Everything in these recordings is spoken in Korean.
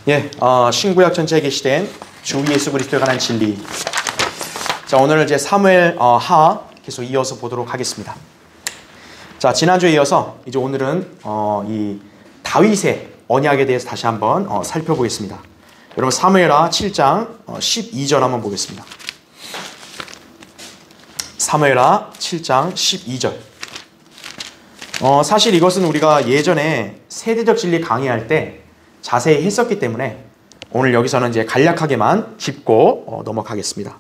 예, 신구약 전체에 계시된 주 예수 그리스도에 관한 진리. 자, 오늘 이제 사무엘 하 계속 이어서 보도록 하겠습니다. 자, 지난주에 이어서 이제 오늘은 이 다윗의 언약에 대해서 다시 한번 살펴보겠습니다. 여러분 사무엘하 7장 12절 한번 보겠습니다. 사무엘하 7장 12절. 사실 이것은 우리가 예전에 세대적 진리 강의할 때 자세히 했었기 때문에 오늘 여기서는 이제 간략하게만 짚고 넘어가겠습니다.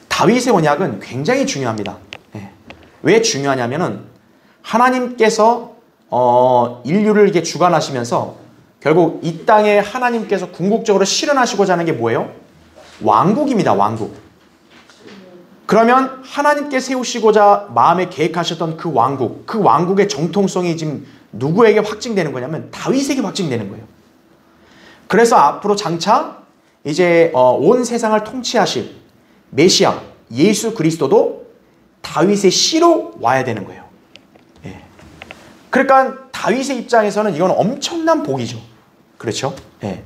다윗의 언약은 굉장히 중요합니다. 왜 중요하냐면은 하나님께서 인류를 이렇게 주관하시면서 결국 이 땅에 하나님께서 궁극적으로 실현하시고자 하는 게 뭐예요? 왕국입니다. 왕국. 그러면 하나님께 세우시고자 마음에 계획하셨던 그 왕국의 정통성이 지금 누구에게 확증되는 거냐면 다윗에게 확증되는 거예요. 그래서 앞으로 장차 이제 온 세상을 통치하실 메시아 예수 그리스도도 다윗의 씨로 와야 되는 거예요. 예. 그러니까 다윗의 입장에서는 이건 엄청난 복이죠. 그렇죠? 예.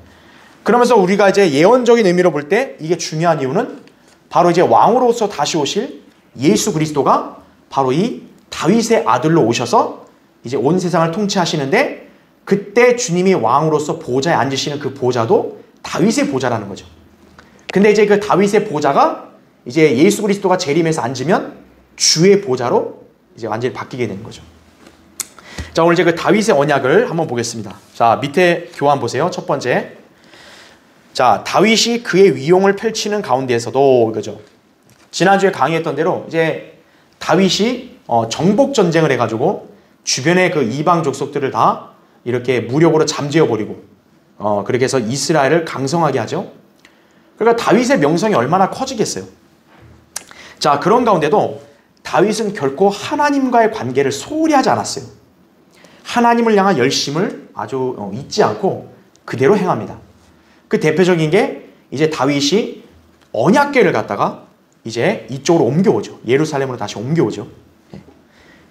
그러면서 우리가 이제 예언적인 의미로 볼 때 이게 중요한 이유는 바로 이제 왕으로서 다시 오실 예수 그리스도가 바로 이 다윗의 아들로 오셔서 이제 온 세상을 통치하시는데 그때 주님이 왕으로서 보좌에 앉으시는 그 보좌도 다윗의 보좌라는 거죠. 근데 이제 그 다윗의 보좌가 이제 예수 그리스도가 재림해서 앉으면 주의 보좌로 이제 완전히 바뀌게 되는 거죠. 자, 오늘 이제 그 다윗의 언약을 한번 보겠습니다. 자, 밑에 교환 보세요. 첫 번째. 자, 다윗이 그의 위용을 펼치는 가운데에서도 이거죠. 지난주에 강의했던 대로 이제 다윗이 정복 전쟁을 해가지고 주변의 그 이방 족속들을 다 이렇게 무력으로 잠재워 버리고 그렇게 해서 이스라엘을 강성하게 하죠. 그러니까 다윗의 명성이 얼마나 커지겠어요. 자, 그런 가운데도 다윗은 결코 하나님과의 관계를 소홀히 하지 않았어요. 하나님을 향한 열심을 아주 잊지 않고 그대로 행합니다. 그 대표적인 게 이제 다윗이 언약궤를 갖다가 이제 이쪽으로 옮겨오죠. 예루살렘으로 다시 옮겨오죠.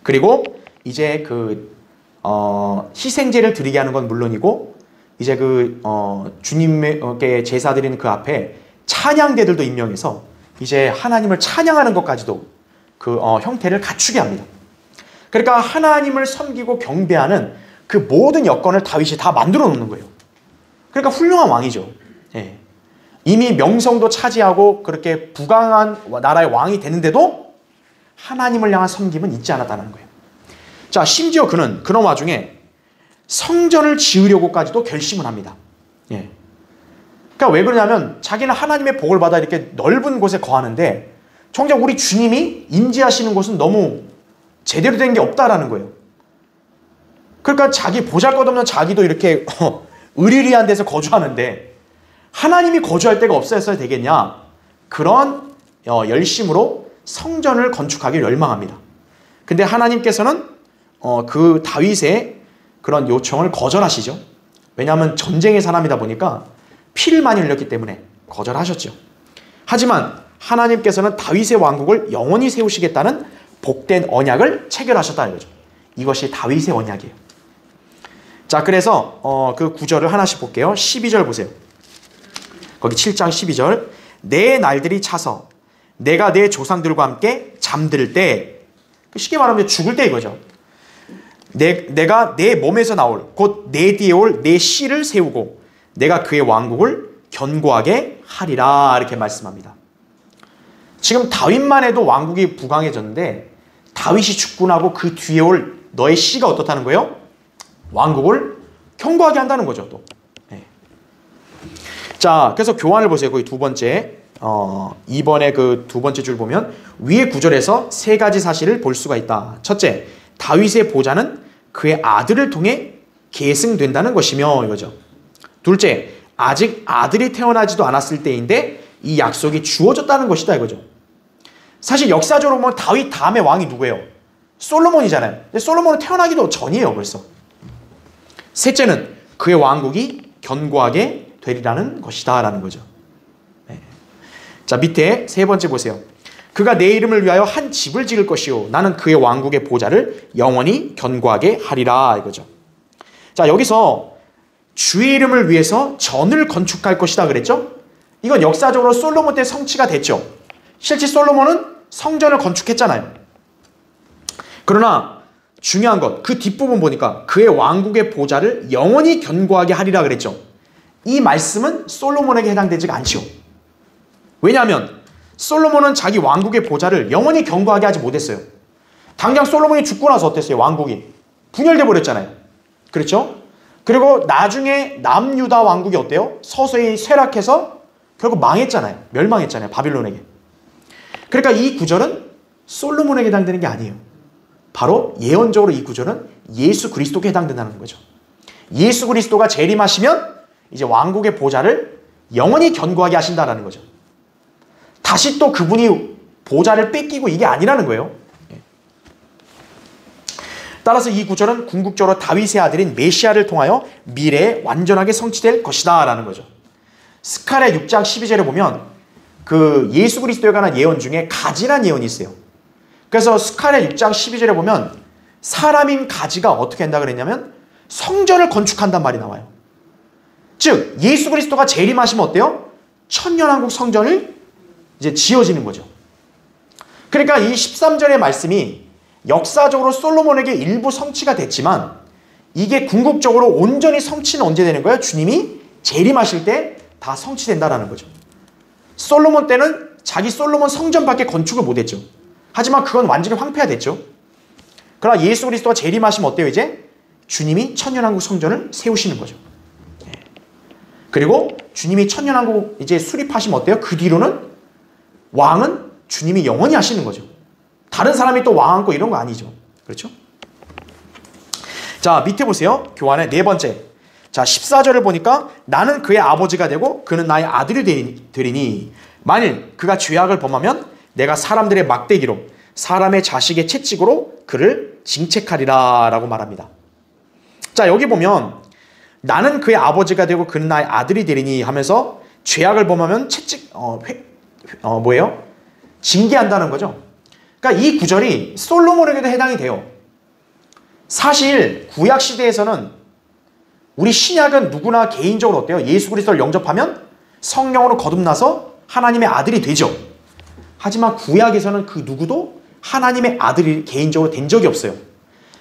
그리고 이제 그 희생제를 드리게 하는 건 물론이고 이제 그 주님께 제사 드리는 그 앞에 찬양대들도 임명해서 이제 하나님을 찬양하는 것까지도 그 형태를 갖추게 합니다. 그러니까 하나님을 섬기고 경배하는 그 모든 여건을 다윗이 다 만들어 놓는 거예요. 그러니까 훌륭한 왕이죠. 예. 이미 명성도 차지하고 그렇게 부강한 나라의 왕이 되는데도 하나님을 향한 섬김은 잊지 않았다는 거예요. 자, 심지어 그는 그런 와중에 성전을 지으려고까지도 결심을 합니다. 예. 그러니까 왜 그러냐면 자기는 하나님의 복을 받아 이렇게 넓은 곳에 거하는데 정작 우리 주님이 임재하시는 곳은 너무 제대로 된 게 없다라는 거예요. 그러니까 자기 보잘것없는 자기도 이렇게 으리리한 데서 거주하는데 하나님이 거주할 데가 없어야 되겠냐? 그런 열심으로 성전을 건축하기를 열망합니다. 근데 하나님께서는 그 다윗의 그런 요청을 거절하시죠. 왜냐하면 전쟁의 사람이다 보니까 피를 많이 흘렸기 때문에 거절하셨죠. 하지만 하나님께서는 다윗의 왕국을 영원히 세우시겠다는 복된 언약을 체결하셨다는 거죠. 이것이 다윗의 언약이에요. 자, 그래서 그 구절을 하나씩 볼게요. 12절 보세요. 거기 7장 12절. 내 날들이 차서 내가 내 조상들과 함께 잠들 때, 쉽게 말하면 죽을 때 이거죠. 내가 내 몸에서 나올 곧 내 뒤에 올 내 씨를 세우고 내가 그의 왕국을 견고하게 하리라 이렇게 말씀합니다. 지금 다윗만 해도 왕국이 부강해졌는데 다윗이 죽고 나고 그 뒤에 올 너의 씨가 어떻다는 거예요? 왕국을 견고하게 한다는 거죠. 또. 네. 자, 그래서 교환을 보세요. 거기 두 번째 2번의 그 두 번째 줄 보면 위의 구절에서 세 가지 사실을 볼 수가 있다. 첫째, 다윗의 보좌는 그의 아들을 통해 계승된다는 것이며 이거죠. 둘째, 아직 아들이 태어나지도 않았을 때인데 이 약속이 주어졌다는 것이다 이거죠. 사실 역사적으로 보면 다윗 다음에 왕이 누구예요? 솔로몬이잖아요. 근데 솔로몬은 태어나기도 전이에요 벌써. 셋째는 그의 왕국이 견고하게 되리라는 것이다 라는 거죠. 네. 자, 밑에 세 번째 보세요. 그가 내 이름을 위하여 한 집을 지을 것이요 나는 그의 왕국의 보좌를 영원히 견고하게 하리라 이거죠. 자, 여기서 주의 이름을 위해서 전을 건축할 것이다 그랬죠? 이건 역사적으로 솔로몬 때 성취가 됐죠. 실제 솔로몬은 성전을 건축했잖아요. 그러나 중요한 것, 그 뒷부분 보니까 그의 왕국의 보좌를 영원히 견고하게 하리라 그랬죠. 이 말씀은 솔로몬에게 해당되지가 않죠. 왜냐하면 솔로몬은 자기 왕국의 보좌를 영원히 견고하게 하지 못했어요. 당장 솔로몬이 죽고 나서 어땠어요? 왕국이 분열돼 버렸잖아요. 그렇죠? 그리고 나중에 남유다 왕국이 어때요? 서서히 쇠락해서 결국 망했잖아요. 멸망했잖아요. 바빌론에게. 그러니까 이 구절은 솔로몬에게 해당되는 게 아니에요. 바로 예언적으로 이 구절은 예수 그리스도께 해당된다는 거죠. 예수 그리스도가 재림하시면 이제 왕국의 보좌를 영원히 견고하게 하신다는 거죠. 다시 또 그분이 보좌를 뺏기고 이게 아니라는 거예요. 따라서 이 구절은 궁극적으로 다윗의 아들인 메시아를 통하여 미래에 완전하게 성취될 것이다 라는 거죠. 스가랴 6장 12절에 보면 그 예수 그리스도에 관한 예언 중에 가지란 예언이 있어요. 그래서 스가랴 6장 12절에 보면 사람인 가지가 어떻게 한다 그랬냐면 성전을 건축한단 말이 나와요. 즉 예수 그리스도가 재림하시면 어때요? 천년왕국 성전을 이제 지어지는 거죠. 그러니까 이 13절의 말씀이 역사적으로 솔로몬에게 일부 성취가 됐지만 이게 궁극적으로 온전히 성취는 언제 되는 거예요? 주님이 재림하실 때 다 성취된다라는 거죠. 솔로몬 때는 자기 솔로몬 성전밖에 건축을 못했죠. 하지만 그건 완전히 황폐화됐죠. 그러나 예수 그리스도가 재림하시면 어때요? 이제 주님이 천년왕국 성전을 세우시는 거죠. 그리고 주님이 천년왕국 이제 수립하시면 어때요? 그 뒤로는 왕은 주님이 영원히 하시는 거죠. 다른 사람이 또 왕 앉고 이런 거 아니죠. 그렇죠? 자, 밑에 보세요. 교환의 네 번째. 자, 14절을 보니까 나는 그의 아버지가 되고 그는 나의 아들이 되리니 만일 그가 죄악을 범하면 내가 사람들의 막대기로 사람의 자식의 채찍으로 그를 징책하리라 라고 말합니다. 자, 여기 보면 나는 그의 아버지가 되고 그는 나의 아들이 되리니 하면서 죄악을 범하면 뭐예요? 징계한다는 거죠. 그러니까 이 구절이 솔로몬에게도 해당이 돼요. 사실 구약 시대에서는 우리 신약은 누구나 개인적으로 어때요? 예수 그리스도를 영접하면 성령으로 거듭나서 하나님의 아들이 되죠. 하지만 구약에서는 그 누구도 하나님의 아들이 개인적으로 된 적이 없어요.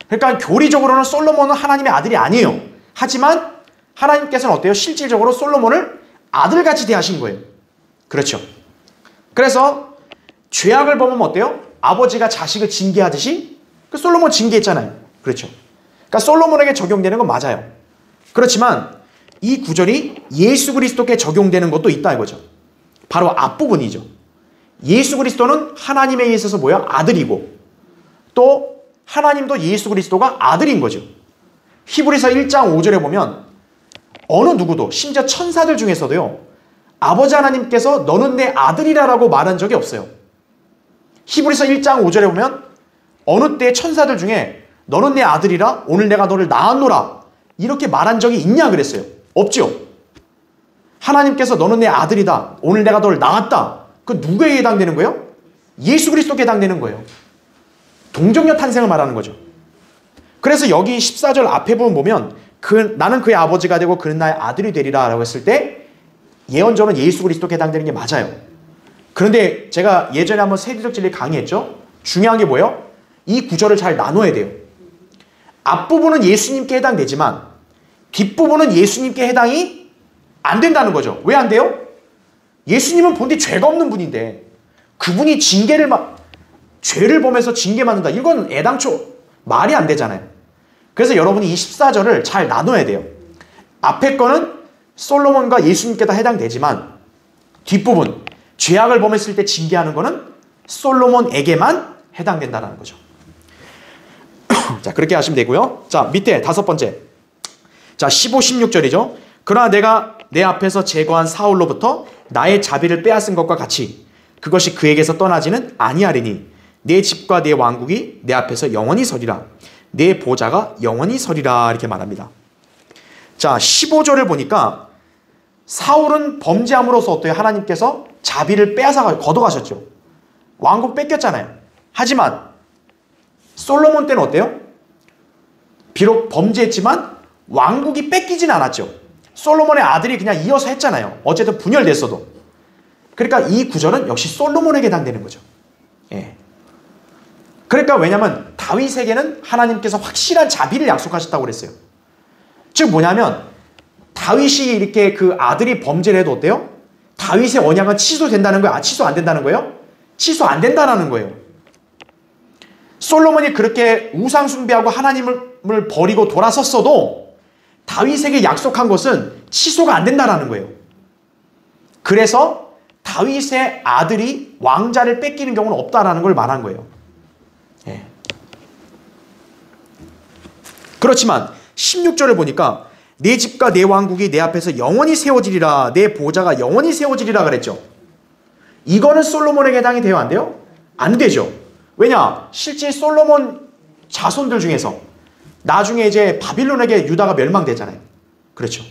그러니까 교리적으로는 솔로몬은 하나님의 아들이 아니에요. 하지만 하나님께서는 어때요? 실질적으로 솔로몬을 아들같이 대하신 거예요. 그렇죠. 그래서 죄악을 범하면 어때요? 아버지가 자식을 징계하듯이 그 솔로몬 징계했잖아요. 그렇죠. 그러니까 솔로몬에게 적용되는 건 맞아요. 그렇지만 이 구절이 예수 그리스도께 적용되는 것도 있다 이거죠. 바로 앞부분이죠. 예수 그리스도는 하나님에 있어서 뭐야? 아들이고 또 하나님도 예수 그리스도가 아들인 거죠. 히브리서 1장 5절에 보면 어느 누구도 심지어 천사들 중에서도요. 아버지 하나님께서 너는 내 아들이라고 말한 적이 없어요. 히브리서 1장 5절에 보면 어느 때 천사들 중에 너는 내 아들이라 오늘 내가 너를 낳았노라 이렇게 말한 적이 있냐 그랬어요. 없죠. 하나님께서 너는 내 아들이다. 오늘 내가 너를 낳았다. 그 누구에게 해당되는 거예요? 예수 그리스도께 해당되는 거예요. 동정녀 탄생을 말하는 거죠. 그래서 여기 14절 앞에 부분 보면 나는 그의 아버지가 되고 그는 나의 아들이 되리라 라고 했을 때 예언적으로는 예수 그리스도께 해당되는 게 맞아요. 그런데 제가 예전에 한번 세대적 진리 강의했죠. 중요한 게 뭐예요? 이 구절을 잘 나눠야 돼요. 앞부분은 예수님께 해당되지만 뒷부분은 예수님께 해당이 안 된다는 거죠. 왜 안 돼요? 예수님은 본디 죄가 없는 분인데 그분이 죄를 범해서 징계받는다. 이건 애당초 말이 안 되잖아요. 그래서 여러분이 이 14절을 잘 나눠야 돼요. 앞에 거는 솔로몬과 예수님께 다 해당되지만 뒷부분 죄악을 범했을 때 징계하는 거는 솔로몬에게만 해당된다는 거죠. 자, 그렇게 하시면 되고요. 자, 밑에 다섯 번째. 자, 15, 16절이죠. 그러나 내가 내 앞에서 제거한 사울로부터 나의 자비를 빼앗은 것과 같이 그것이 그에게서 떠나지는 아니하리니 내 집과 내 왕국이 내 앞에서 영원히 서리라. 내 보좌가 영원히 서리라. 이렇게 말합니다. 자, 15절을 보니까 사울은 범죄함으로써 어때요? 하나님께서 자비를 빼앗아 걷어가셨죠. 왕국 뺏겼잖아요. 하지만 솔로몬 때는 어때요? 비록 범죄했지만 왕국이 뺏기진 않았죠. 솔로몬의 아들이 그냥 이어서 했잖아요. 어쨌든 분열됐어도. 그러니까 이 구절은 역시 솔로몬에게 해당되는 거죠. 예. 그러니까 왜냐하면 다윗에게는 하나님께서 확실한 자비를 약속하셨다고 그랬어요. 즉 뭐냐면 다윗이 이렇게 그 아들이 범죄를 해도 어때요? 다윗의 언약은 취소된다는 거예요? 취소 안 된다는 거예요? 취소 안 된다는 거예요. 솔로몬이 그렇게 우상 숭배하고 하나님을 버리고 돌아섰어도 다윗에게 약속한 것은 취소가 안 된다는 거예요. 그래서 다윗의 아들이 왕자를 뺏기는 경우는 없다라는 걸 말한 거예요. 예. 그렇지만 16절을 보니까 내 집과 내 왕국이 내 앞에서 영원히 세워지리라, 내 보좌가 영원히 세워지리라 그랬죠. 이거는 솔로몬에게 해당이 돼요? 안 돼요? 안 되죠. 왜냐? 실제 솔로몬 자손들 중에서 나중에 이제 바빌론에게 유다가 멸망되잖아요. 그렇죠.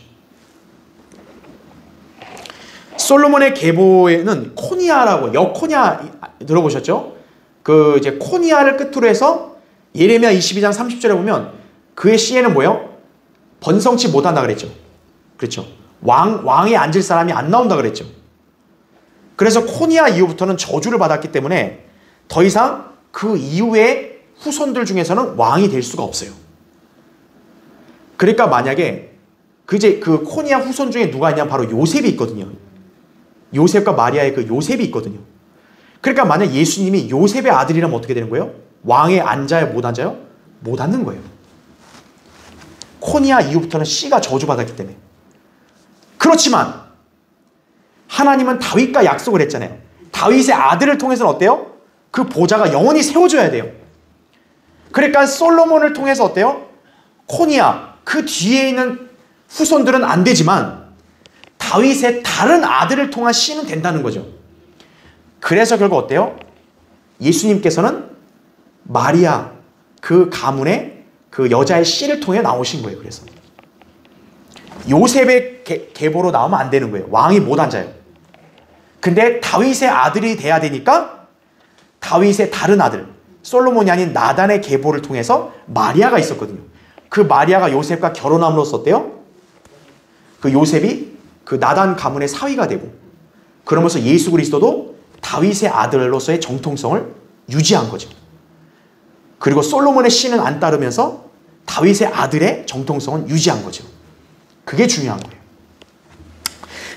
솔로몬의 계보에는 코니아라고, 여코니아 들어보셨죠? 그 이제 코니아를 끝으로 해서 예레미야 22장 30절에 보면 그의 시에는 뭐예요? 번성치 못한다 그랬죠. 그렇죠. 왕에 앉을 사람이 안 나온다 그랬죠. 그래서 코니아 이후부터는 저주를 받았기 때문에 더 이상 그 이후의 후손들 중에서는 왕이 될 수가 없어요. 그러니까 만약에 그 코니아 후손 중에 누가 있냐면 바로 요셉이 있거든요. 요셉과 마리아의 그 요셉이 있거든요. 그러니까 만약 예수님이 요셉의 아들이라면 어떻게 되는 거예요? 왕에 앉아요? 못 앉아요? 못 앉는 거예요. 코니아 이후부터는 씨가 저주받았기 때문에. 그렇지만 하나님은 다윗과 약속을 했잖아요. 다윗의 아들을 통해서는 어때요? 그 보좌가 영원히 세워져야 돼요. 그러니까 솔로몬을 통해서 어때요? 코니아, 그 뒤에 있는 후손들은 안 되지만 다윗의 다른 아들을 통한 씨는 된다는 거죠. 그래서 결국 어때요? 예수님께서는 마리아 그 가문의 그 여자의 씨를 통해 나오신 거예요. 그래서 요셉의 계보로 나오면 안 되는 거예요. 왕이 못 앉아요. 근데 다윗의 아들이 돼야 되니까 다윗의 다른 아들 솔로몬이 아닌 나단의 계보를 통해서 마리아가 있었거든요. 그 마리아가 요셉과 결혼함으로써 어때요? 그 요셉이 그 나단 가문의 사위가 되고 그러면서 예수 그리스도도 다윗의 아들로서의 정통성을 유지한 거죠. 그리고 솔로몬의 씨는 안 따르면서 다윗의 아들의 정통성은 유지한 거죠. 그게 중요한 거예요.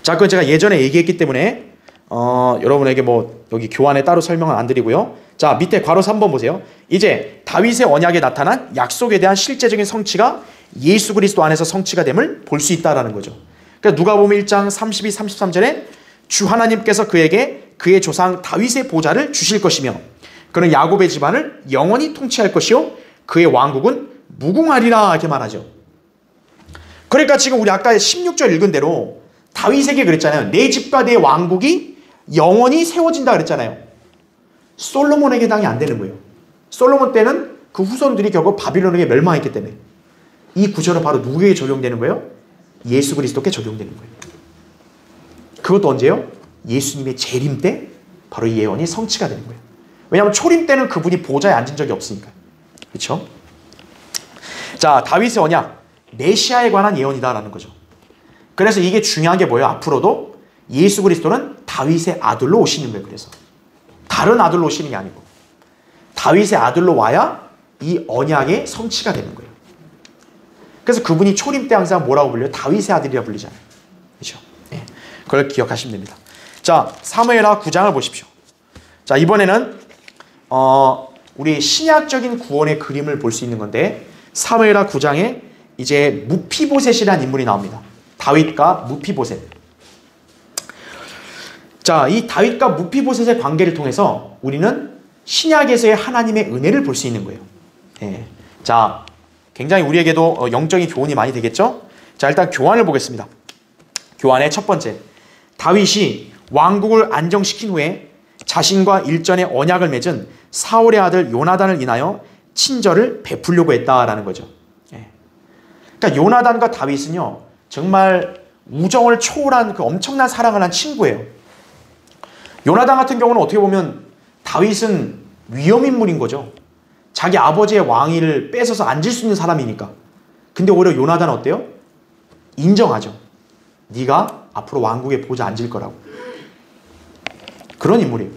자, 그건 제가 예전에 얘기했기 때문에 여러분에게 뭐 여기 교환에 따로 설명을 안 드리고요. 자, 밑에 괄호 3번 보세요. 이제 다윗의 언약에 나타난 약속에 대한 실제적인 성취가 예수 그리스도 안에서 성취가 됨을 볼 수 있다라는 거죠. 그러니까 누가복음 1장 32, 33절에 주 하나님께서 그에게 그의 조상 다윗의 보좌를 주실 것이며 그는 야곱의 집안을 영원히 통치할 것이요 그의 왕국은 무궁하리라 이렇게 말하죠. 그러니까 지금 우리 아까 16절 읽은 대로 다윗에게 그랬잖아요. 내 집과 내 왕국이 영원히 세워진다 그랬잖아요. 솔로몬에게 해당이 안 되는 거예요. 솔로몬 때는 그 후손들이 결국 바빌론에게 멸망했기 때문에 이 구절은 바로 누구에게 적용되는 거예요? 예수 그리스도께 적용되는 거예요. 그것도 언제요? 예수님의 재림 때 바로 이 예언이 성취가 되는 거예요. 왜냐하면 초림 때는 그분이 보좌에 앉은 적이 없으니까. 그렇죠? 자, 다윗의 언약, 메시아에 관한 예언이다라는 거죠. 그래서 이게 중요한 게 뭐예요? 앞으로도 예수 그리스도는 다윗의 아들로 오시는 거예요. 그래서 다른 아들로 오시는 게 아니고 다윗의 아들로 와야 이 언약의 성취가 되는 거예요. 그래서 그분이 초림 때 항상 뭐라고 불려요? 다윗의 아들이라 불리잖아요. 그렇죠? 네. 그걸 기억하시면 됩니다. 자, 사무엘하 9장을 보십시오. 자, 이번에는 우리 신약적인 구원의 그림을 볼 수 있는 건데 사무엘하 9장에 이제 무피보셋이라는 인물이 나옵니다. 다윗과 무피보셋. 자, 이 다윗과 무피보셋의 관계를 통해서 우리는 신약에서의 하나님의 은혜를 볼 수 있는 거예요. 예. 자, 굉장히 우리에게도 영적인 교훈이 많이 되겠죠? 자, 일단 교환을 보겠습니다. 교환의 첫 번째. 다윗이 왕국을 안정시킨 후에 자신과 일전의 언약을 맺은 사울의 아들 요나단을 인하여 친절을 베풀려고 했다라는 거죠. 예. 그러니까 요나단과 다윗은요, 정말 우정을 초월한 그 엄청난 사랑을 한 친구예요. 요나단 같은 경우는 어떻게 보면 다윗은 위험인물인 거죠. 자기 아버지의 왕위를 뺏어서 앉을 수 있는 사람이니까. 근데 오히려 요나단은 어때요? 인정하죠. 네가 앞으로 왕국의 보좌에 앉을 거라고. 그런 인물이에요.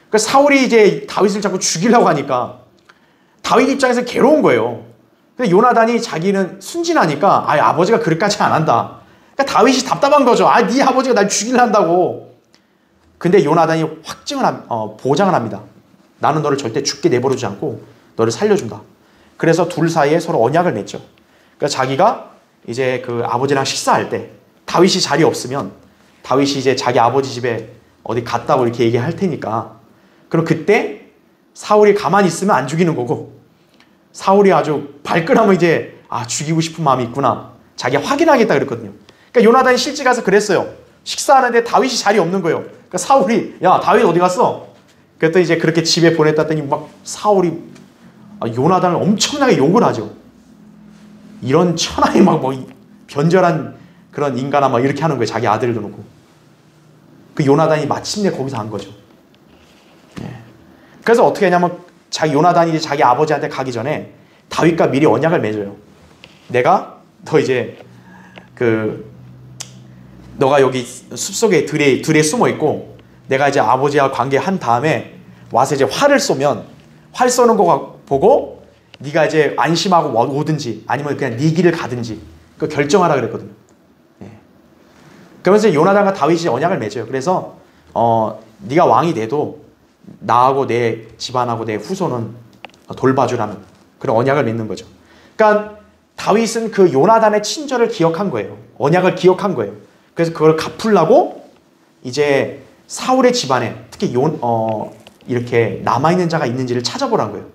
그러니까 사울이 이제 다윗을 자꾸 죽이려고 하니까 다윗 입장에서 괴로운 거예요. 근데 요나단이 자기는 순진하니까 아버지가 그릇까지 안 한다. 그러니까 다윗이 답답한 거죠. 네 아버지가 날 죽이려 한다고. 근데 요나단이 보장을 합니다. 나는 너를 절대 죽게 내버려두지 않고 너를 살려준다. 그래서 둘 사이에 서로 언약을 맺죠. 그러니까 자기가 이제 그 아버지랑 식사할 때 다윗이 자리 없으면 다윗이 이제 자기 아버지 집에 어디 갔다고 이렇게 얘기할 테니까 그럼 그때 사울이 가만히 있으면 안 죽이는 거고 사울이 아주 발끈하면 이제 죽이고 싶은 마음이 있구나. 자기가 확인하겠다 그랬거든요. 그러니까 요나단이 실제 가서 그랬어요. 식사하는데 다윗이 자리 없는 거예요. 그러니까 사울이 야 다윗 어디 갔어? 그랬더니 이제 그렇게 집에 보냈다더니 막 사울이 요나단을 엄청나게 욕을 하죠. 이런 천하의 막 변절한 그런 인간아 막 이렇게 하는 거예요. 자기 아들도 놓고. 그 요나단이 마침내 거기서 한 거죠. 그래서 어떻게 하냐면 요나단이 자기 아버지한테 가기 전에 다윗과 미리 언약을 맺어요. 내가 너 이제 너가 여기 숲속에 들에 숨어 있고 내가 이제 아버지와 관계한 다음에 와서 이제 활을 쏘면 활 쏘는 거 보고 네가 이제 안심하고 오든지 아니면 그냥 네 길을 가든지 그 결정하라 그랬거든요. 그러면서 요나단과 다윗이 언약을 맺어요. 그래서 네가 왕이 돼도 나하고 내 집안하고 내 후손은 돌봐주라는 그런 언약을 맺는 거죠. 그러니까 다윗은 그 요나단의 친절을 기억한 거예요. 언약을 기억한 거예요. 그래서 그걸 갚으려고 이제 사울의 집안에 특히 이렇게 남아있는 자가 있는지를 찾아보란 거예요.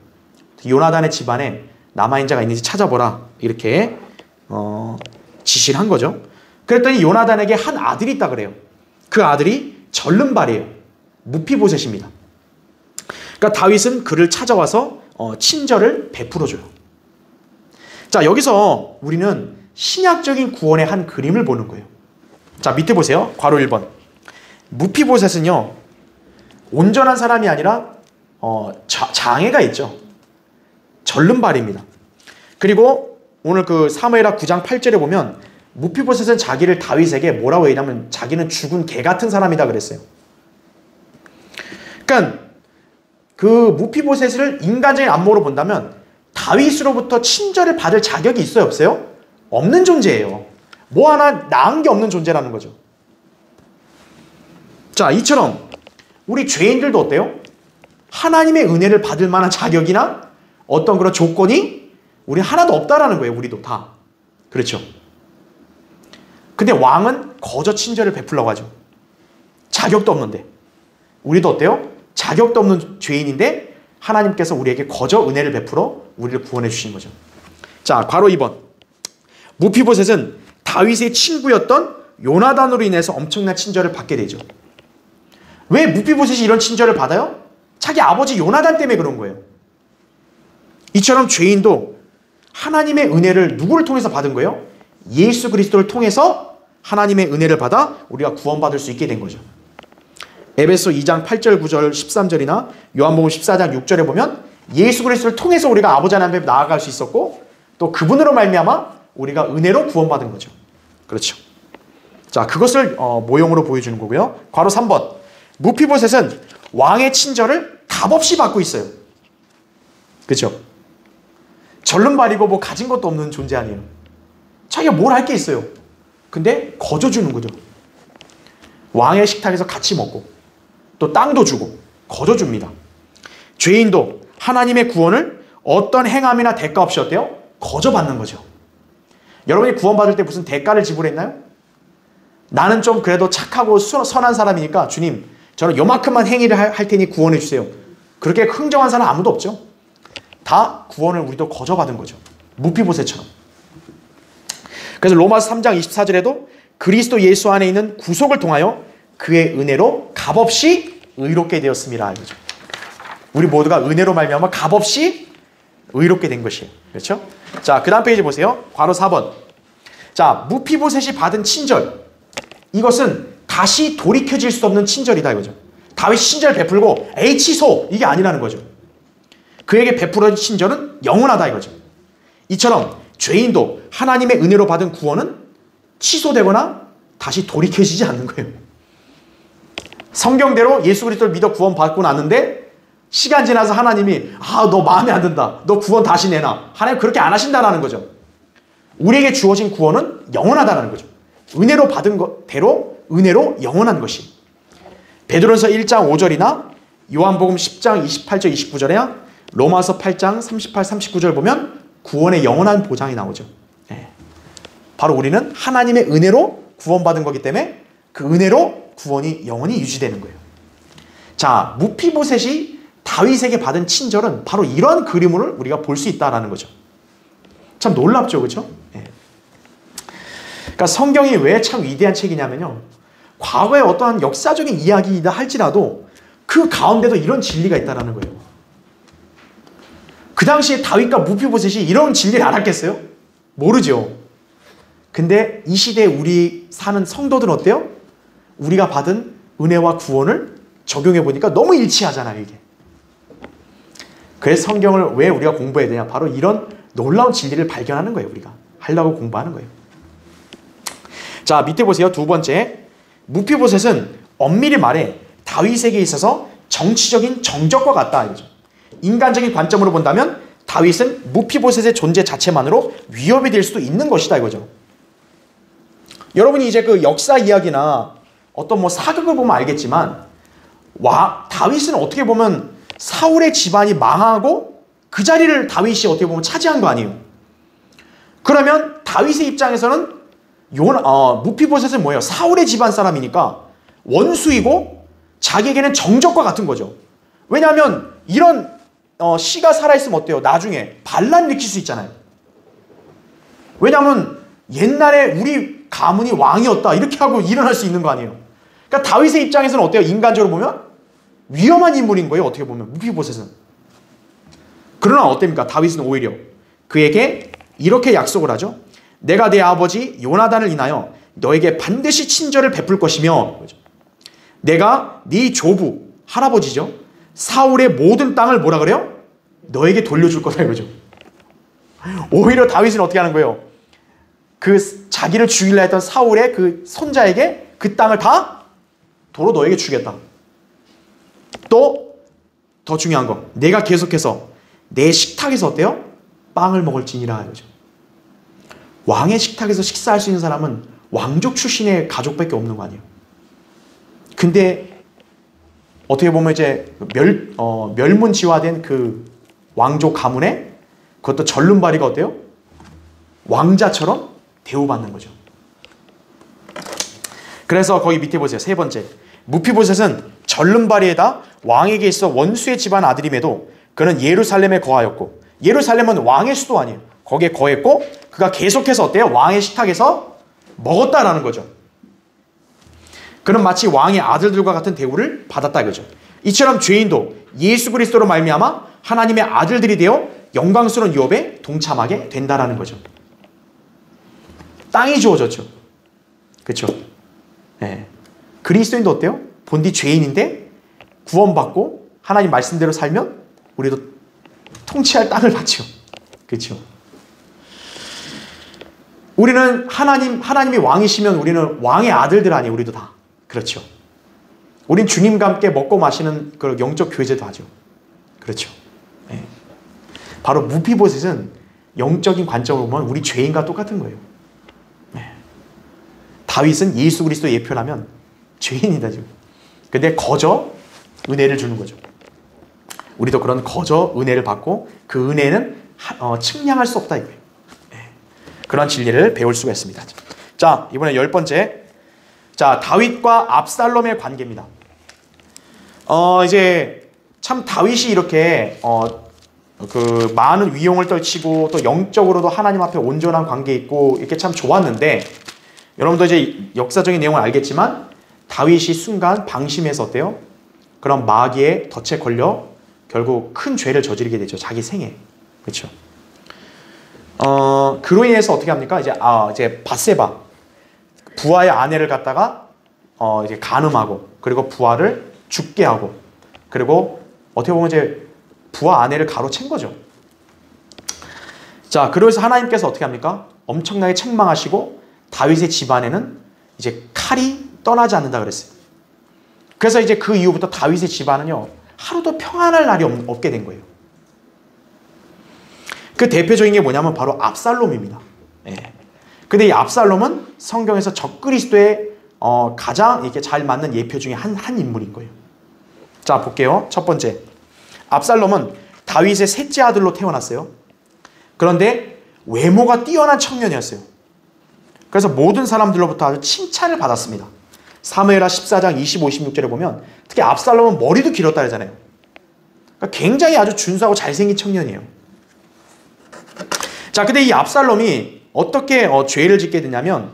요나단의 집안에 남아있는 자가 있는지 찾아보라 이렇게 지시를 한 거죠. 그랬더니 요나단에게 한 아들이 있다 그래요. 그 아들이 절름발이에요. 무피보셋입니다. 그러니까 다윗은 그를 찾아와서 친절을 베풀어줘요. 자, 여기서 우리는 신약적인 구원의 한 그림을 보는 거예요. 자, 밑에 보세요. 괄호 1번. 무피보셋은요, 온전한 사람이 아니라 장애가 있죠. 절름발입니다. 그리고 오늘 그 사무엘하 9장 8절에 보면 무피보셋은 자기를 다윗에게 뭐라고 얘기하면 자기는 죽은 개 같은 사람이다 그랬어요. 그러니까 그 무피보셋을 인간적인 안목으로 본다면 다윗으로부터 친절을 받을 자격이 있어요, 없어요? 없는 존재예요. 뭐 하나 나은 게 없는 존재라는 거죠. 자, 이처럼 우리 죄인들도 어때요? 하나님의 은혜를 받을 만한 자격이나 어떤 그런 조건이 우리 하나도 없다라는 거예요. 우리도 다. 그렇죠. 근데 왕은 거저 친절을 베풀려고 하죠. 자격도 없는데. 우리도 어때요? 자격도 없는 죄인인데 하나님께서 우리에게 거저 은혜를 베풀어 우리를 구원해 주신 거죠. 자, 괄호 2번. 무피보셋은 다윗의 친구였던 요나단으로 인해서 엄청난 친절을 받게 되죠. 왜 무피보셋이 이런 친절을 받아요? 자기 아버지 요나단 때문에 그런 거예요. 이처럼 죄인도 하나님의 은혜를 누구를 통해서 받은 거예요? 예수 그리스도를 통해서 하나님의 은혜를 받아 우리가 구원받을 수 있게 된 거죠. 에베소 2장 8절 9절 13절이나 요한복음 14장 6절에 보면 예수 그리스도를 통해서 우리가 아버지 하나님 앞에 나아갈 수 있었고 또 그분으로 말미암아 우리가 은혜로 구원받은 거죠. 그렇죠. 자, 그것을 모형으로 보여주는 거고요. 괄호 3번. 무피보셋은 왕의 친절을 값없이 받고 있어요. 그렇죠. 절름발이고 뭐 가진 것도 없는 존재 아니에요. 자기가 뭘 할 게 있어요. 근데 거저 주는 거죠. 왕의 식탁에서 같이 먹고 또 땅도 주고 거저 줍니다. 죄인도 하나님의 구원을 어떤 행함이나 대가 없이 어때요? 거저 받는 거죠. 여러분이 구원받을 때 무슨 대가를 지불했나요? 나는 좀 그래도 착하고 선한 사람이니까 주님 저는 요만큼만 행위를 할 테니 구원해 주세요. 그렇게 흥정한 사람 아무도 없죠. 다 구원을 우리도 거저 받은 거죠. 무피보셋처럼. 그래서 로마서 3장 24절에도 그리스도 예수 안에 있는 구속을 통하여 그의 은혜로 값없이 의롭게 되었습니다. 이거죠. 우리 모두가 은혜로 말미암아 값없이 의롭게 된 것이에요. 그렇죠? 자, 그 다음 페이지 보세요. 괄호 4번. 자, 무피보셋이 받은 친절. 이것은 다시 돌이켜질 수 없는 친절이다 이거죠. 다윗이 친절 베풀고 에이 취소 이게 아니라는 거죠. 그에게 베풀어진 친절은 영원하다 이거죠. 이처럼 죄인도 하나님의 은혜로 받은 구원은 취소되거나 다시 돌이켜지지 않는 거예요. 성경대로 예수 그리스도를 믿어 구원받고 났는데 시간 지나서 하나님이 너 마음에 안 든다. 너 구원 다시 내놔. 하나님 그렇게 안 하신다라는 거죠. 우리에게 주어진 구원은 영원하다는 거죠. 은혜로 받은 것대로 은혜로 영원한 것이. 베드로전서 1장 5절이나 요한복음 10장 28절 29절이나 로마서 8장 38, 39절 보면 구원의 영원한 보장이 나오죠. 바로 우리는 하나님의 은혜로 구원받은 거기 때문에 그 은혜로 구원이 영원히 유지되는 거예요. 자, 무피보셋이 다윗에게 받은 친절은 바로 이러한 그림을 우리가 볼 수 있다는 거죠. 참 놀랍죠, 그렇죠? 그러니까 성경이 왜 참 위대한 책이냐면요, 과거의 어떠한 역사적인 이야기이다 할지라도 그 가운데도 이런 진리가 있다는 거예요. 그 당시에 다윗과 무피보셋이 이런 진리를 알았겠어요? 모르죠. 근데 이 시대에 우리 사는 성도들은 어때요? 우리가 받은 은혜와 구원을 적용해 보니까 너무 일치하잖아요, 이게. 그래서 성경을 왜 우리가 공부해야 되냐? 바로 이런 놀라운 진리를 발견하는 거예요, 우리가. 하려고 공부하는 거예요. 자, 밑에 보세요. 두 번째. 무피보셋은 엄밀히 말해 다윗에게 있어서 정치적인 정적과 같다, 이거죠. 인간적인 관점으로 본다면 다윗은 무피보셋의 존재 자체만으로 위협이 될 수도 있는 것이다, 이거죠. 여러분이 이제 그 역사 이야기나 어떤 뭐 사극을 보면 알겠지만 다윗은 어떻게 보면 사울의 집안이 망하고 그 자리를 다윗이 어떻게 보면 차지한 거 아니에요. 그러면 다윗의 입장에서는 무피보셋은 뭐예요? 사울의 집안 사람이니까 원수이고 자기에게는 정적과 같은 거죠. 왜냐하면 이런 씨가 살아있으면 어때요? 나중에 반란 일으킬 수 있잖아요. 왜냐하면 옛날에 우리 가문이 왕이었다 이렇게 하고 일어날 수 있는 거 아니에요. 그러니까 다윗의 입장에서는 어때요? 인간적으로 보면 위험한 인물인 거예요. 어떻게 보면 무피보셋은. 그러나 어땠습니까? 다윗은 오히려 그에게 이렇게 약속을 하죠. 내가 내 아버지 요나단을 인하여 너에게 반드시 친절을 베풀 것이며, 내가 네 조부 할아버지죠, 사울의 모든 땅을 뭐라 그래요? 너에게 돌려줄 거다, 이거죠. 오히려 다윗은 어떻게 하는 거예요? 그 자기를 죽이려 했던 사울의 그 손자에게 그 땅을 다 도로 너에게 주겠다. 또 더 중요한 거, 내가 계속해서 내 식탁에서 어때요? 빵을 먹을지니라, 이거죠. 왕의 식탁에서 식사할 수 있는 사람은 왕족 출신의 가족밖에 없는 거 아니에요. 근데 어떻게 보면 이제 멸문지화된 그 왕족 가문에 그것도 전륜발이가 어때요? 왕자처럼 대우받는 거죠. 그래서 거기 밑에 보세요. 세 번째, 무피보셋은 전륜발이에다 왕에게 있어 원수의 집안 아들임에도 그는 예루살렘에 거하였고, 예루살렘은 왕의 수도 아니에요. 거기에 거했고 그가 계속해서 어때요? 왕의 식탁에서 먹었다라는 거죠. 그는 마치 왕의 아들들과 같은 대우를 받았다, 이거죠. 이처럼 죄인도 예수 그리스도로 말미암아 하나님의 아들들이 되어 영광스러운 유업에 동참하게 된다라는 거죠. 땅이 주어졌죠. 그렇죠? 네. 그리스도인도 어때요? 본디 죄인인데 구원받고 하나님 말씀대로 살면 우리도 통치할 땅을 받죠. 그렇죠? 우리는 하나님이 왕이시면 우리는 왕의 아들들 아니에요. 우리도 다. 그렇죠. 우린 주님과 함께 먹고 마시는 그 영적 교제도 하죠. 그렇죠. 네. 바로 무피보셋은 영적인 관점으로 보면 우리 죄인과 똑같은 거예요. 네. 다윗은 예수 그리스도 예표라면 죄인이다 지금. 근데 거저 은혜를 주는 거죠. 우리도 그런 거저 은혜를 받고 그 은혜는 측량할 수 없다 이거예요. 네. 그런 진리를 배울 수가 있습니다. 자, 이번에 10번째. 자, 다윗과 압살롬의 관계입니다. 이제 참 다윗이 이렇게 그 많은 위용을 떨치고 또 영적으로도 하나님 앞에 온전한 관계 있고 이렇게 참 좋았는데, 여러분도 이제 역사적인 내용을 알겠지만 다윗이 순간 방심해서 어때요? 그런 마귀의 덫에 걸려 결국 큰 죄를 저지르게 되죠. 자기 생에. 그렇죠? 그로 인해서 어떻게 합니까? 이제 밧세바 부하의 아내를 갖다가 이제 간음하고, 그리고 부하를 죽게 하고, 그리고 어떻게 보면 이제 부하 아내를 가로챈 거죠. 자, 그래서 하나님께서 어떻게 합니까? 엄청나게 책망하시고 다윗의 집안에는 이제 칼이 떠나지 않는다 그랬어요. 그래서 이제 그 이후부터 다윗의 집안은요, 하루도 평안할 날이 없게 된 거예요. 그 대표적인 게 뭐냐면 바로 압살롬입니다. 예. 근데 이 압살롬은 성경에서 적그리스도의 가장 이렇게 잘 맞는 예표 중에 한 인물인 거예요. 자, 볼게요. 첫 번째, 압살롬은 다윗의 셋째 아들로 태어났어요. 그런데 외모가 뛰어난 청년이었어요. 그래서 모든 사람들로부터 아주 칭찬을 받았습니다. 사무엘하 14장 25, 26절에 보면 특히 압살롬은 머리도 길었다 그러잖아요. 그러니까 굉장히 아주 준수하고 잘생긴 청년이에요. 자, 근데 이 압살롬이 어떻게 죄를 짓게 되냐면,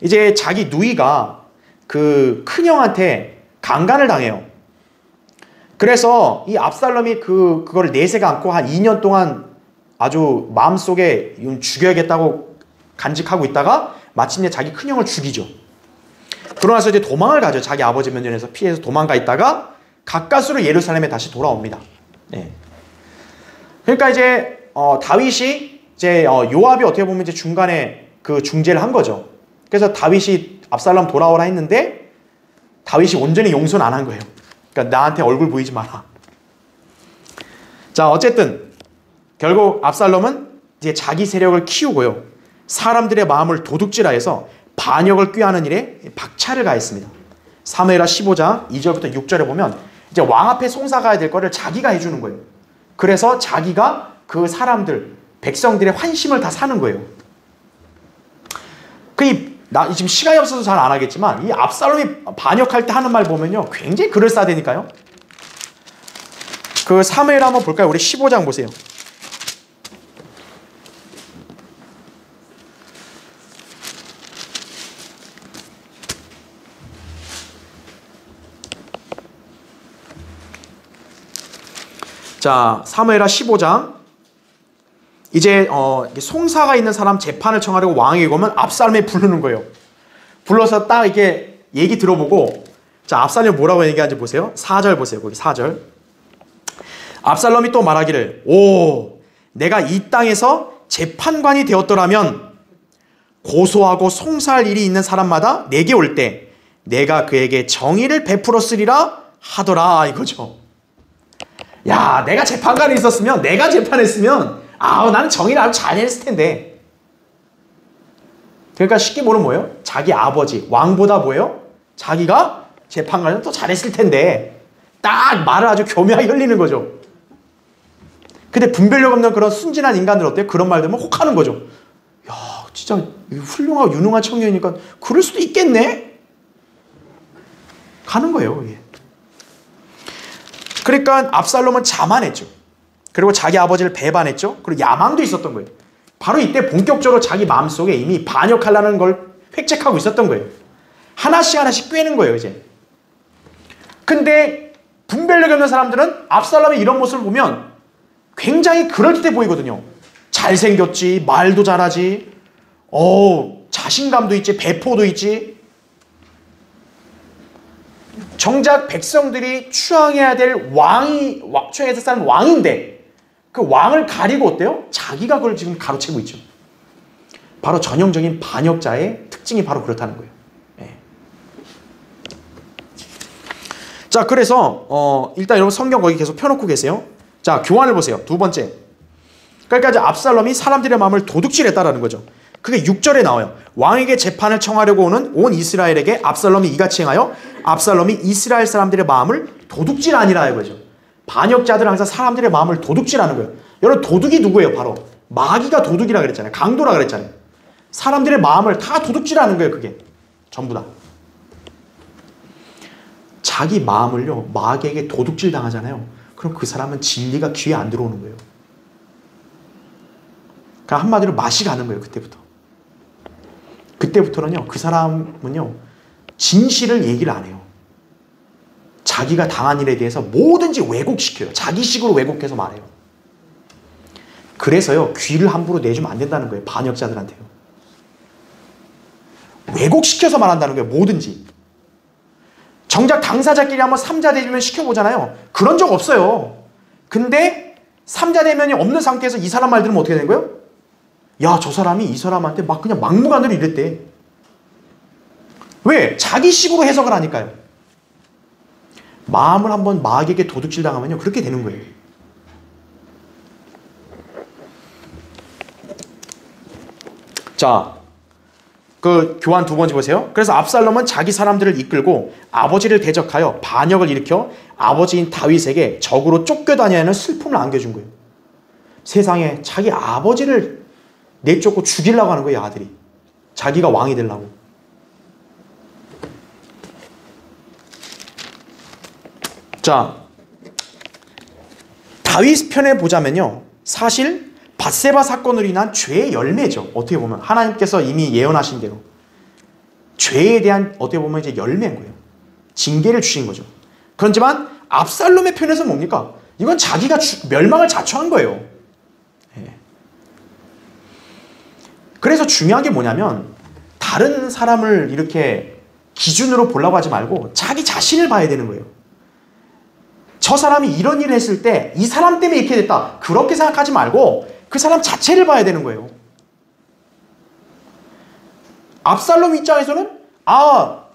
이제 자기 누이가 그 큰형한테 강간을 당해요. 그래서 이 압살롬이 그거를 내세가 않고 한 2년 동안 아주 마음속에 죽여야겠다고 간직하고 있다가 마침내 자기 큰형을 죽이죠. 그러고 나서 이제 도망을 가죠. 자기 아버지 면전에서 피해서 도망가 있다가 가까스로 예루살렘에 다시 돌아옵니다. 네. 그러니까 이제 다윗이 이제 요압이 어떻게 보면 이제 중간에 그 중재를 한 거죠. 그래서 다윗이 압살롬 돌아오라 했는데 다윗이 온전히 용서는 안 한 거예요. 그러니까 나한테 얼굴 보이지 마라. 자, 어쨌든 결국 압살롬은 이제 자기 세력을 키우고요, 사람들의 마음을 도둑질하여서 반역을 꾀하는 일에 박차를 가했습니다. 사무엘하 15장 2절부터 6절에 보면 이제 왕 앞에 송사가야 될 거를 자기가 해주는 거예요. 그래서 자기가 그 사람들, 백성들의 환심을 다 사는 거예요. 지금 시간이 없어서 잘 안 하겠지만 이 압살롬이 반역할 때 하는 말 보면요, 굉장히 그럴싸하다니까요. 그 사무엘 한번 볼까요? 우리 15장 보세요. 자, 사무엘하 15장. 이제 송사가 있는 사람 재판을 청하려고 왕에게 오면 압살롬이 부르는 거예요. 불러서 딱 이렇게 얘기 들어보고, 자, 압살롬이 뭐라고 얘기하는지 보세요. 4절 보세요. 거기 4절. 압살롬이 또 말하기를, 오, 내가 이 땅에서 재판관이 되었더라면 고소하고 송사할 일이 있는 사람마다 내게 올 때 내가 그에게 정의를 베풀었으리라 하더라, 이거죠. 야, 내가 재판관이 있었으면, 내가 재판했으면 나는 정의를 아주 잘 했을 텐데. 그러니까 쉽게 말하면 뭐예요? 자기 아버지 왕보다 뭐예요? 자기가 재판관을 더 잘했을 텐데, 딱 말을 아주 교묘하게 흘리는 거죠. 근데 분별력 없는 그런 순진한 인간들 어때요? 그런 말 들으면 혹하는 거죠. 야, 진짜 훌륭하고 유능한 청년이니까 그럴 수도 있겠네? 가는 거예요, 이게. 그러니까 압살롬은 자만했죠. 그리고 자기 아버지를 배반했죠. 그리고 야망도 있었던 거예요. 바로 이때 본격적으로 자기 마음속에 이미 반역하려는 걸 획책하고 있었던 거예요. 하나씩 하나씩 꿰는 거예요, 이제. 근데 분별력 없는 사람들은 압살롬의 이런 모습을 보면 굉장히 그럴듯해 보이거든요. 잘생겼지, 말도 잘하지, 자신감도 있지, 배포도 있지. 정작 백성들이 추앙해야 될 추앙해서 사는 왕인데 그 왕을 가리고 어때요? 자기가 그걸 지금 가로채고 있죠. 바로 전형적인 반역자의 특징이 바로 그렇다는 거예요. 네. 자, 그래서 일단 여러분 성경 거기 계속 펴놓고 계세요. 자, 교환을 보세요. 두 번째. 그러니까 이제 압살롬이 사람들의 마음을 도둑질했다라는 거죠. 그게 6절에 나와요. 왕에게 재판을 청하려고 오는 온 이스라엘에게 압살롬이 이같이 행하여 압살롬이 이스라엘 사람들의 마음을 도둑질하니라 이거죠. 반역자들은 항상 사람들의 마음을 도둑질하는 거예요. 여러분, 도둑이 누구예요? 바로 마귀가 도둑이라 그랬잖아요. 강도라 그랬잖아요. 사람들의 마음을 다 도둑질하는 거예요. 그게 전부 다. 자기 마음을요, 마귀에게 도둑질 당하잖아요. 그럼 그 사람은 진리가 귀에 안 들어오는 거예요. 그러니까 한마디로 맛이 가는 거예요. 그때부터는요, 그 사람은요, 진실을 얘기를 안 해요. 자기가 당한 일에 대해서 뭐든지 왜곡시켜요. 자기식으로 왜곡해서 말해요. 그래서요, 귀를 함부로 내주면 안 된다는 거예요. 반역자들한테요. 왜곡시켜서 말한다는 거예요. 뭐든지. 정작 당사자끼리 한번 삼자 대면 시켜보잖아요. 그런 적 없어요. 근데 삼자 대면이 없는 상태에서 이 사람 말 들으면 어떻게 되는 거예요? 야, 저 사람이 이 사람한테 막 그냥 막무가내로 이랬대. 왜? 자기식으로 해석을 하니까요. 마음을 한번 마귀에게 도둑질 당하면요, 그렇게 되는 거예요. 자, 그 교환 두 번째 보세요. 그래서 압살롬은 자기 사람들을 이끌고 아버지를 대적하여 반역을 일으켜 아버지인 다윗에게 적으로 쫓겨다녀야 하는 슬픔을 안겨준 거예요. 세상에 자기 아버지를 내쫓고 죽이려고 하는 거예요, 아들이. 자기가 왕이 되려고. 자, 다윗 편에 보자면요, 사실 밧세바 사건으로 인한 죄의 열매죠. 어떻게 보면 하나님께서 이미 예언하신 대로 죄에 대한 어떻게 보면 이제 열매인 거예요. 징계를 주신 거죠. 그렇지만 압살롬의 편에서 뭡니까? 이건 자기가 멸망을 자초한 거예요. 예. 그래서 중요한 게 뭐냐면 다른 사람을 이렇게 기준으로 보려고 하지 말고 자기 자신을 봐야 되는 거예요. 저 사람이 이런 일을 했을 때 이 사람 때문에 이렇게 됐다, 그렇게 생각하지 말고 그 사람 자체를 봐야 되는 거예요. 압살롬 입장에서는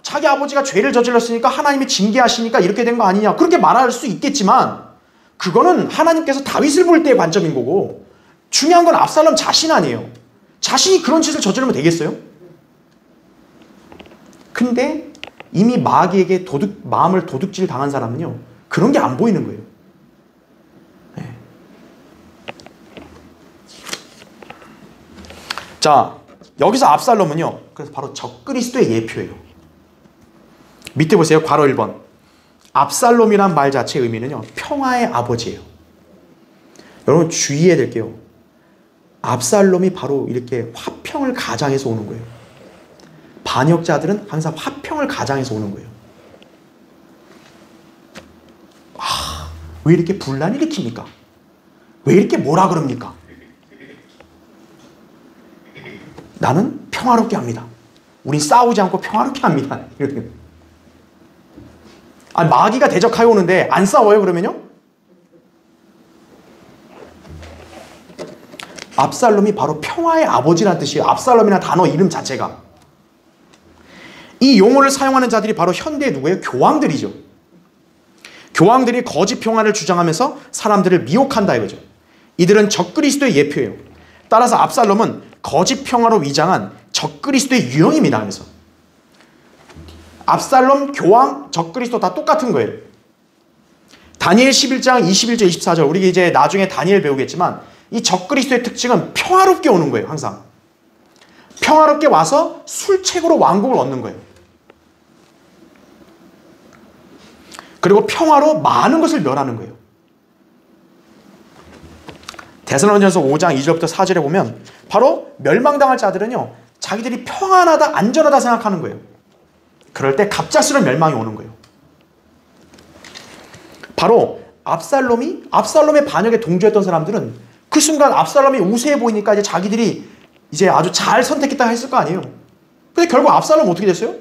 자기 아버지가 죄를 저질렀으니까 하나님이 징계하시니까 이렇게 된 거 아니냐, 그렇게 말할 수 있겠지만 그거는 하나님께서 다윗을 볼 때의 관점인 거고, 중요한 건 압살롬 자신 아니에요. 자신이 그런 짓을 저지르면 되겠어요? 근데 이미 마귀에게 마음을 도둑질 당한 사람은요, 그런 게 안 보이는 거예요. 네. 자, 여기서 압살롬은요, 그래서 바로 적그리스도의 예표예요. 밑에 보세요. 괄호 1번. 압살롬이란 말 자체의 의미는요, 평화의 아버지예요. 여러분 주의해야 될 게요, 압살롬이 바로 이렇게 화평을 가장해서 오는 거예요. 반역자들은 항상 화평을 가장해서 오는 거예요. 왜 이렇게 분란 일으킵니까? 왜 이렇게 뭐라 그럽니까? 나는 평화롭게 합니다. 우린 싸우지 않고 평화롭게 합니다. 마귀가 대적하여 오는데 안 싸워요, 그러면요? 압살롬이 바로 평화의 아버지라는 뜻이에요. 압살롬이라는 단어 이름 자체가. 이 용어를 사용하는 자들이 바로 현대의 누구예요? 교황들이죠. 교황들이 거짓 평화를 주장하면서 사람들을 미혹한다 이거죠. 이들은 적그리스도의 예표예요. 따라서 압살롬은 거짓 평화로 위장한 적그리스도의 유형입니다. 그래서 압살롬, 교황, 적그리스도 다 똑같은 거예요. 다니엘 11장 21절 24절, 우리 이제 나중에 다니엘 배우겠지만 이 적그리스도의 특징은 평화롭게 오는 거예요. 항상 평화롭게 와서 술책으로 왕국을 얻는 거예요. 그리고 평화로 많은 것을 멸하는 거예요. 데살로니가전서 5장 2절부터 4절에 보면 바로 멸망당할 자들은요, 자기들이 평안하다, 안전하다 생각하는 거예요. 그럴 때 갑작스러운 멸망이 오는 거예요. 바로 압살롬의 반역에 동조했던 사람들은 그 순간 압살롬이 우세해 보이니까 이제 자기들이 이제 아주 잘 선택했다 했을 거 아니에요. 근데 결국 압살롬 어떻게 됐어요?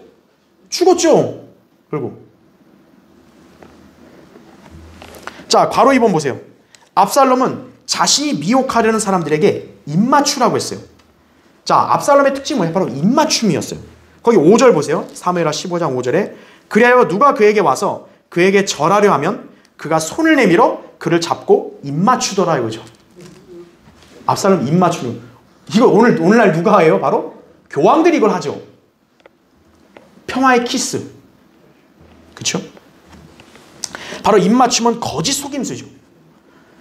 죽었죠. 결국. 자, 괄호 2번 보세요. 압살롬은 자신이 미혹하려는 사람들에게 입맞추라고 했어요. 자, 압살롬의 특징이 뭐예요? 바로 입맞춤이었어요. 거기 5절 보세요. 사무엘하 15장 5절에 그리하여 누가 그에게 와서 그에게 절하려 하면 그가 손을 내밀어 그를 잡고 입맞추더라 이거죠. 압살롬 입맞춤. 이거 오늘날 누가 해요? 바로 교황들이 이걸 하죠. 평화의 키스. 그렇죠? 바로 입맞춤은 거짓 속임수죠.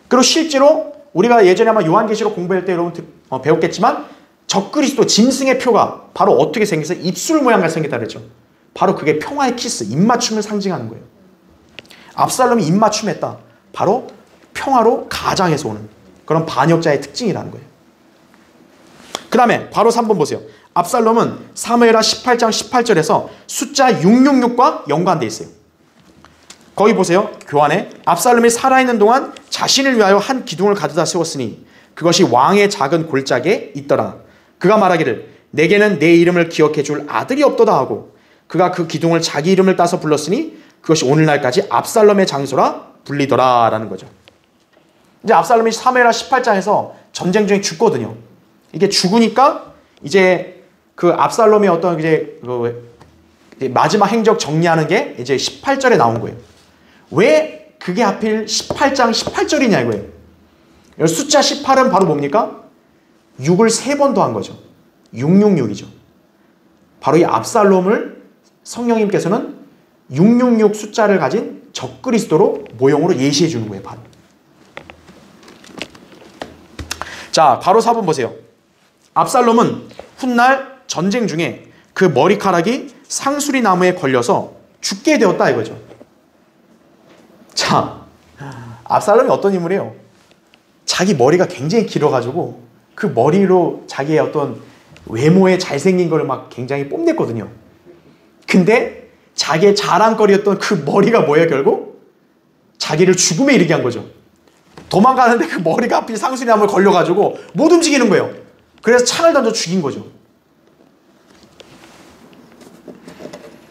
그리고 실제로 우리가 예전에 아마 요한계시록 공부할 때 여러분 배웠겠지만 적그리스도 짐승의 표가 바로 어떻게 생겨서 입술 모양같이 생겼다 그랬죠. 바로 그게 평화의 키스, 입맞춤을 상징하는 거예요. 압살롬이 입맞춤했다. 바로 평화로 가장해서 오는 그런 반역자의 특징이라는 거예요. 그 다음에 바로 3번 보세요. 압살롬은 사무엘하 18장 18절에서 숫자 666과 연관되어 있어요. 거기 보세요. 교환에 압살롬이 살아있는 동안 자신을 위하여 한 기둥을 가져다 세웠으니 그것이 왕의 작은 골짜기에 있더라. 그가 말하기를 내게는 내 이름을 기억해 줄 아들이 없도다 하고 그가 그 기둥을 자기 이름을 따서 불렀으니 그것이 오늘날까지 압살롬의 장소라 불리더라 라는 거죠. 이제 압살롬이 사무엘하 18장에서 전쟁 중에 죽거든요. 이게 죽으니까 이제 그 압살롬의 어떤 이제 마지막 행적 정리하는 게 이제 18절에 나온 거예요. 왜 그게 하필 18장 18절이냐 이거예요. 숫자 18은 바로 뭡니까? 6을 3번 더한 거죠. 666이죠. 바로 이 압살롬을 성령님께서는 666 숫자를 가진 적그리스도로 모형으로 예시해 주는 거예요. 바로. 자, 바로 4번 보세요. 압살롬은 훗날 전쟁 중에 그 머리카락이 상수리 나무에 걸려서 죽게 되었다 이거죠. 자, 압살롬이 어떤 인물이에요? 자기 머리가 굉장히 길어가지고 그 머리로 자기의 어떤 외모에 잘생긴 걸 막 굉장히 뽐냈거든요. 근데 자기의 자랑거리였던 그 머리가 뭐예요, 결국? 자기를 죽음에 이르게 한 거죠. 도망가는데 그 머리가 하필 상수리나무에 걸려가지고 못 움직이는 거예요. 그래서 창을 던져 죽인 거죠.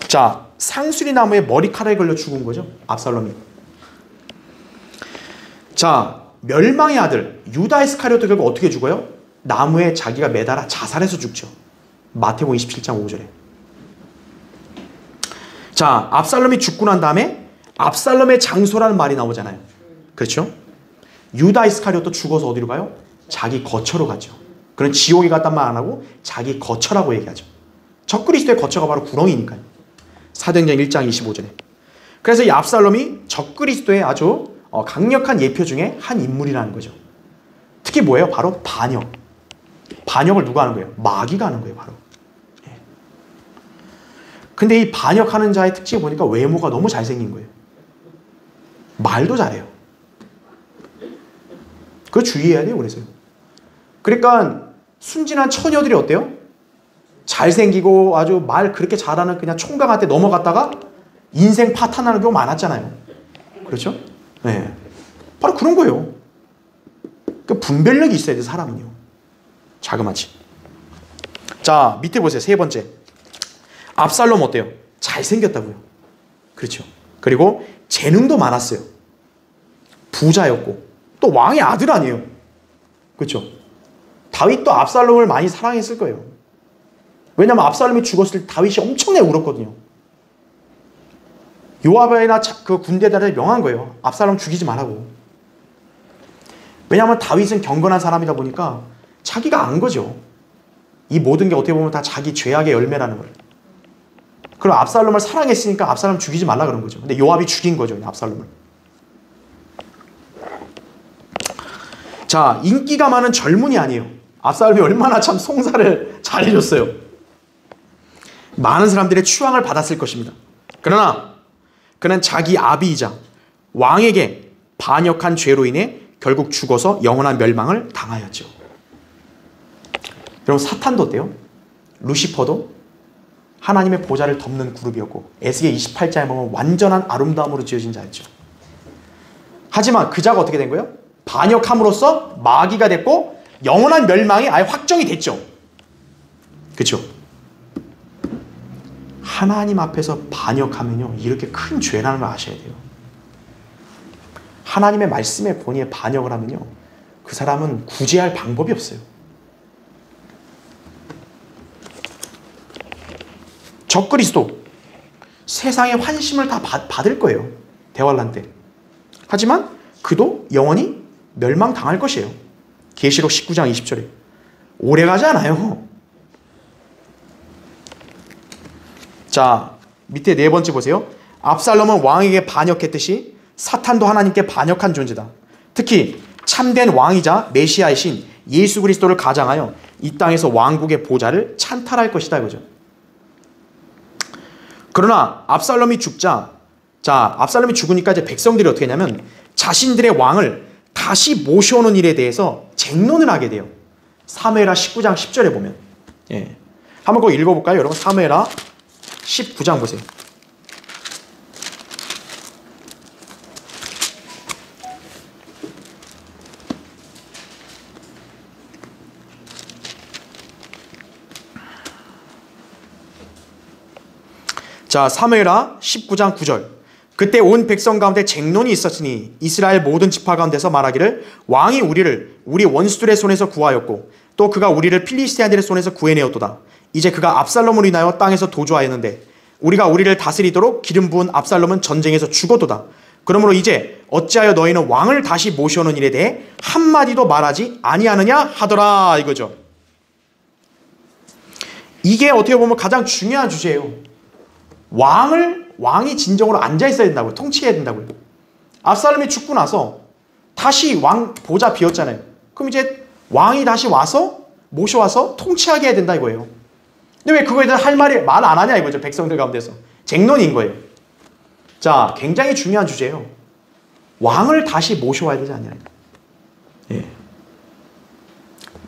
자, 상수리나무에 머리카락에 걸려 죽은 거죠. 압살롬이. 자, 멸망의 아들 유다 이스카리오트 결국 어떻게 죽어요? 나무에 자기가 매달아 자살해서 죽죠. 마태복음 27장 5절에. 자, 압살롬이 죽고 난 다음에 압살롬의 장소라는 말이 나오잖아요. 그렇죠? 유다 이스카리오트 죽어서 어디로 가요? 자기 거처로 가죠. 그런 지옥에 갔단 말 안 하고 자기 거처라고 얘기하죠. 적그리스도의 거처가 바로 구렁이니까요. 사도행전 1장 25절에. 그래서 이 압살롬이 적그리스도의 아주 강력한 예표 중에 한 인물이라는 거죠. 특히 뭐예요? 바로 반역. 반역을 누가 하는 거예요? 마귀가 하는 거예요, 바로. 근데 이 반역하는 자의 특징을 보니까 외모가 너무 잘생긴 거예요. 말도 잘해요. 그거 주의해야 돼요, 그래서요. 그러니까 순진한 처녀들이 어때요? 잘생기고 아주 말 그렇게 잘하는 그냥 총각한테 넘어갔다가 인생 파탄나는 경우 많았잖아요. 그렇죠? 네. 바로 그런 거예요. 그 분별력이 있어야 돼, 사람은요. 자그마치. 자, 밑에 보세요. 세 번째. 압살롬 어때요? 잘생겼다고요. 그렇죠. 그리고 재능도 많았어요. 부자였고 또 왕의 아들 아니에요. 그렇죠. 다윗도 압살롬을 많이 사랑했을 거예요. 왜냐하면 압살롬이 죽었을 때 다윗이 엄청나게 울었거든요. 요압이나 그 군대들한테 명한 거예요. 압살롬 죽이지 말라고. 왜냐하면 다윗은 경건한 사람이다 보니까 자기가 안 거죠. 이 모든 게 어떻게 보면 다 자기 죄악의 열매라는 거예요. 그럼 압살롬을 사랑했으니까 압살롬 죽이지 말라 그런 거죠. 근데 요압이 죽인 거죠, 압살롬을. 자, 인기가 많은 젊은이 아니에요. 압살롬이 얼마나 참 송사를 잘해줬어요. 많은 사람들의 추앙을 받았을 것입니다. 그러나 그는 자기 아비이자 왕에게 반역한 죄로 인해 결국 죽어서 영원한 멸망을 당하였죠. 여러분, 사탄도 어때요? 루시퍼도 하나님의 보좌를 덮는 그룹이었고 에스겔 28장에 보면 완전한 아름다움으로 지어진 자였죠. 하지만 그 자가 어떻게 된 거예요? 반역함으로써 마귀가 됐고 영원한 멸망이 아예 확정이 됐죠. 그렇죠? 하나님 앞에서 반역하면요, 이렇게 큰 죄라는 걸 아셔야 돼요. 하나님의 말씀에 본인의 반역을 하면요, 그 사람은 구제할 방법이 없어요. 적그리스도, 세상의 환심을 다 받을 거예요. 대환란 때. 하지만 그도 영원히 멸망당할 것이에요. 계시록 19장 20절에. 오래가지 않아요. 자, 밑에 네 번째 보세요. 압살롬은 왕에게 반역했듯이 사탄도 하나님께 반역한 존재다. 특히 참된 왕이자 메시아이신 예수 그리스도를 가장하여 이 땅에서 왕국의 보좌를 찬탈할 것이다 이거죠. 그러나 압살롬이 죽자, 자, 압살롬이 죽으니까 이제 백성들이 어떻게 했냐면 자신들의 왕을 다시 모셔오는 일에 대해서 쟁론을 하게 돼요. 사무엘하 19장 10절에 보면. 예. 한번 그거 읽어볼까요, 여러분? 사무엘하 19장 보세요. 자, 사무엘하 19장 9절. 그때 온 백성 가운데 쟁론이 있었으니 이스라엘 모든 지파 가운데서 말하기를 왕이 우리를 우리 원수들의 손에서 구하였고 또 그가 우리를 필리스티아인들의 손에서 구해내었도다. 이제 그가 압살롬으로 인하여 땅에서 도주하였는데 우리가 우리를 다스리도록 기름 부은 압살롬은 전쟁에서 죽어도다. 그러므로 이제 어찌하여 너희는 왕을 다시 모셔오는 일에 대해 한마디도 말하지 아니하느냐 하더라 이거죠. 이게 어떻게 보면 가장 중요한 주제예요. 왕이 진정으로 앉아 있어야 된다고요. 통치해야 된다고요. 압살롬이 죽고 나서 다시 왕 보좌 비었잖아요. 그럼 이제 왕이 다시 와서 모셔와서 통치하게 해야 된다 이거예요. 근데 왜 그거에 대해서 말 안 하냐 이거죠. 백성들 가운데서. 쟁론인 거예요. 자, 굉장히 중요한 주제예요. 왕을 다시 모셔와야 되지 않냐. 예.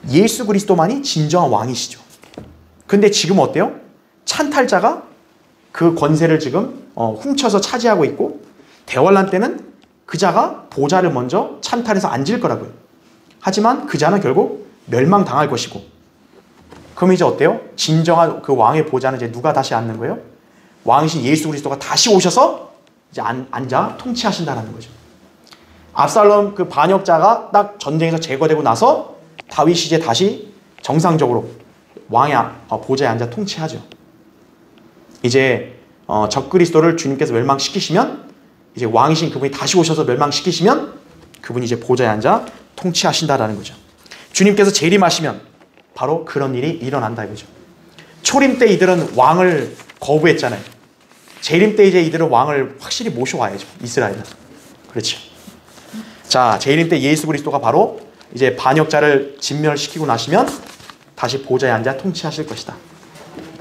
예수 그리스도만이 진정한 왕이시죠. 근데 지금 어때요? 찬탈자가 그 권세를 지금 훔쳐서 차지하고 있고 대환란 때는 그 자가 보좌를 먼저 찬탈해서 앉을 거라고요. 하지만 그 자는 결국 멸망당할 것이고 그럼 이제 어때요? 진정한 그 왕의 보좌는 이제 누가 다시 앉는 거예요? 왕이신 예수 그리스도가 다시 오셔서 이제 앉아 통치하신다는 거죠. 압살롬 그 반역자가 딱 전쟁에서 제거되고 나서 다윗이 이제 다시 정상적으로 왕의 보좌에 앉아 통치하죠. 이제 적그리스도를 주님께서 멸망시키시면 이제 왕이신 그분이 다시 오셔서 멸망시키시면 그분이 이제 보좌에 앉아 통치하신다라는 거죠. 주님께서 재림하시면 바로 그런 일이 일어난다 이거죠. 초림 때 이들은 왕을 거부했잖아요. 재림 때 이제 이들은 왕을 확실히 모셔와야죠. 이스라엘은. 그렇죠. 자, 재림 때 예수 그리스도가 바로 이제 반역자를 진멸시키고 나시면 다시 보좌에 앉아 통치하실 것이다.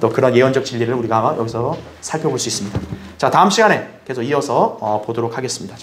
또 그런 예언적 진리를 우리가 여기서 살펴볼 수 있습니다. 자, 다음 시간에 계속 이어서 보도록 하겠습니다.